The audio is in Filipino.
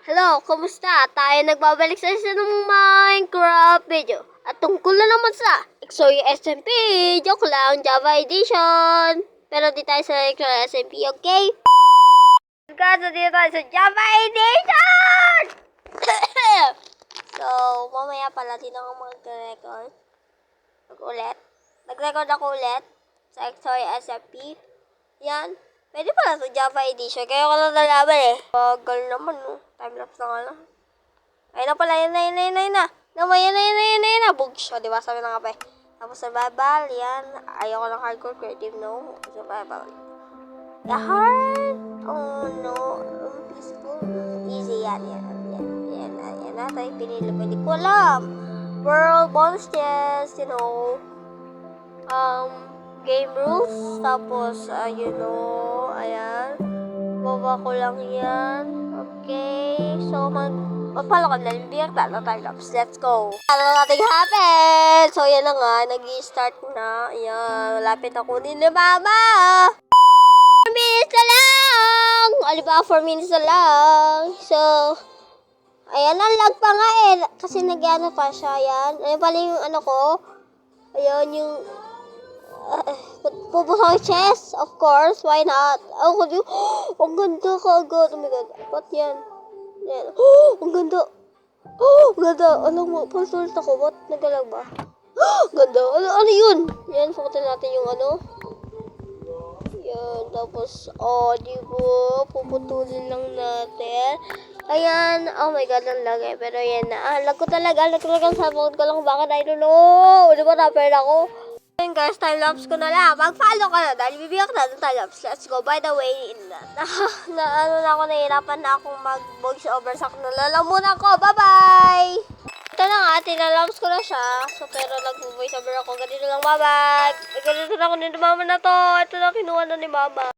Hello, kumusta? Tayo nagbabalik sa isa ng Minecraft video. At tungkol na naman sa Exoy SMP. Joke lang, Java Edition. Pero di tayo sa Exoy SMP, okay? Kasi dito tayo sa Java Edition! So, mamaya pala dito ako mag-record. Nag-record ako ulit sa Exoy SMP. Yan. Pwede pala sa Java Edition. Kaya ko lang nalaman eh. Bagal naman, no? Timelapse na nga lang. Ayun na pala. Ayun na. Ayun na. Bugs. O, diba? Sabi na nga pa eh. Tapos survival. Yan. Ayoko ng hardcore. Creative, no? Survival. The hard. Oh, no. Peaceful. Easy. Yan. Yan na. Tayo pinili. Pwede ko alam. World bonus chest. You know. Game rules. Tapos, ayan. Baba ko lang yan. Okay. So, magpalo ka na. Biyak na time-lapse. Let's go. Ano natin happen? So, yan na nga. Nag-i-start na. Ayan. Malapit na kunin ni Mama. 4 minutes na lang. Aliba, 4 minutes na lang. So, ayan. Ang lag pa nga eh. Kasi nag-ano pa siya. Ayan. Ayan pala yung ano ko. Ayan yung pupusa ko chest, of course, why not? Ang ganda ka agad. Oh my god, what yan? Yan. Ang ganda. Ang ganda. Alam mo, pag-sulit ako, what? Nagalag ba? Ganda. Ano yun? Yan, sukutin natin yung ano. Yan, tapos, diba? Puputulin lang natin. Ayan, oh my god, ang lagay. Pero yan na. Lag ko talaga. Sabot ko lang bakit, I don't know. Diba, na-pair ako? Ayun guys, time-lapse ko na lang. Mag-follow ka na dahil bibigyan ka na ng time-lapse. Let's go. By the way, nahirapan na akong mag-voice over sa nalalamunan ko. Bye-bye! Ito na nga, tinalapse ko na siya. So, pero nag-voice over ako. Ganito lang, bye-bye! Ganito na ako ni mama na to. Ito na, kinuha na ni mama.